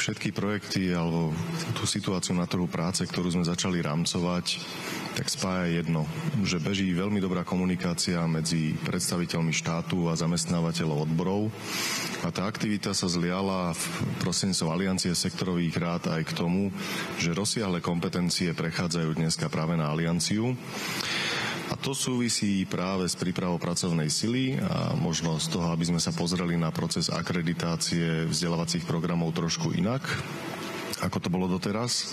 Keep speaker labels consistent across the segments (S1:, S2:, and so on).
S1: všetky projekty alebo tú situáciu na trhu práce, ktorú sme začali rámcovať, tak spája jedno, že beží veľmi dobrá komunikácia medzi predstaviteľmi štátu a zamestnávateľov odborov a tá aktivita sa zliala prostredníctvom Aliancie sektorových rád aj k tomu, že rozsiahle kompetencie prechádzajú dneska práve na Alianciu. A to súvisí práve s prípravou pracovnej sily a možno z toho, aby sme sa pozreli na proces akreditácie vzdelávacích programov trošku inak, ako to bolo doteraz.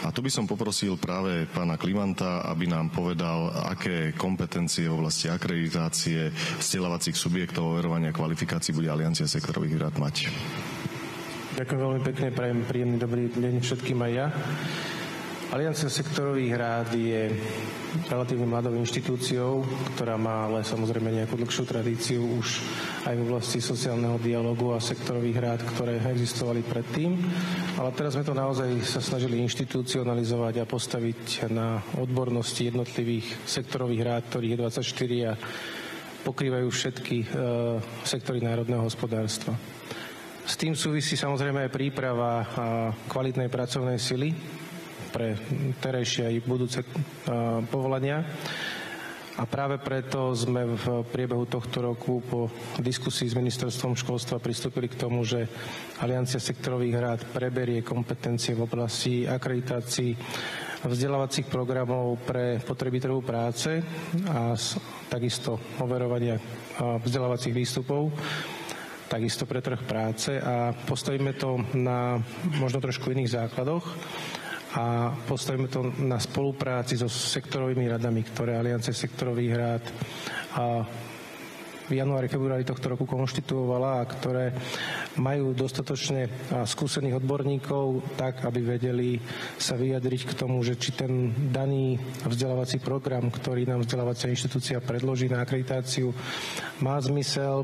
S1: A tu by som poprosil práve pána Klimanta, aby nám povedal, aké kompetencie v oblasti akreditácie vzdelávacích subjektov overovania kvalifikácií bude Aliancia sektorových rád mať.
S2: Ďakujem veľmi pekne, prajem príjemný dobrý deň všetkým aj ja. Aliancia sektorových rád je relatívne mladou inštitúciou, ktorá má ale samozrejme nejakú dlhšiu tradíciu už aj v oblasti sociálneho dialógu a sektorových rád, ktoré existovali predtým. Ale teraz sme to naozaj sa snažili inštitucionalizovať a postaviť na odbornosti jednotlivých sektorových rád, ktorých je 24 a pokrývajú všetky sektory národného hospodárstva. S tým súvisí samozrejme aj príprava kvalitnej pracovnej sily pre terajšie aj budúce povolania. A práve preto sme v priebehu tohto roku po diskusii s ministerstvom školstva pristúpili k tomu, že Aliancia sektorových rád preberie kompetencie v oblasti akreditácií vzdelávacích programov pre potreby trhu práce a takisto overovania vzdelávacích výstupov, takisto pre trh práce a postavíme to na možno trošku iných základoch. A postavíme to na spolupráci so sektorovými radami, ktoré Aliancia sektorových rád v januári, februári tohto roku konštituovala a ktoré majú dostatočne skúsených odborníkov tak, aby vedeli sa vyjadriť k tomu, že či ten daný vzdelávací program, ktorý nám vzdelávacia inštitúcia predloží na akreditáciu, má zmysel,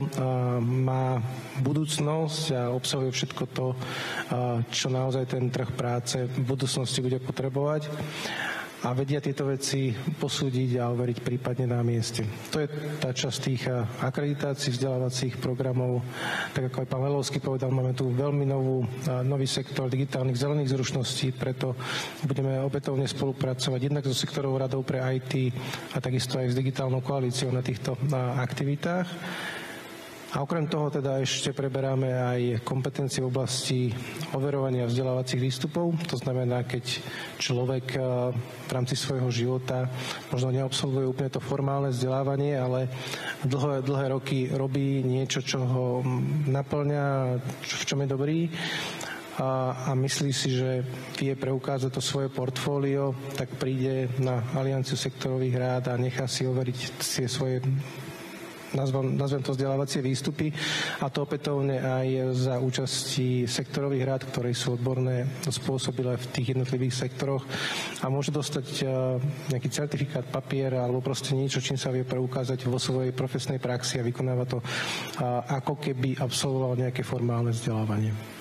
S2: má budúcnosť a obsahuje všetko to, čo naozaj ten trh práce v budúcnosti bude potrebovať a vedia tieto veci posúdiť a overiť prípadne na mieste. To je tá časť tých akreditácií vzdelávacích programov. Tak ako aj pán Lelovský povedal, máme tu veľmi nový sektor digitálnych zelených zručností, preto budeme opätovne spolupracovať jednak so sektorovou radou pre IT a takisto aj s digitálnou koalíciou na týchto aktivitách. A okrem toho teda ešte preberáme aj kompetencie v oblasti overovania vzdelávacích výstupov. To znamená, keď človek v rámci svojho života možno neabsolvuje úplne to formálne vzdelávanie, ale dlhé roky robí niečo, čo ho naplňa, v čom je dobrý a myslí si, že vie preukázať to svoje portfólio, tak príde na Alianciu sektorových rád a nechá si overiť tie svoje nazvem to vzdelávacie výstupy a to opätovne aj za účasti sektorových rád, ktoré sú odborné spôsobilé v tých jednotlivých sektoroch a môže dostať nejaký certifikát, papier alebo proste niečo, čím sa vie preukázať vo svojej profesnej praxi a vykonáva to ako keby absolvoval nejaké formálne vzdelávanie.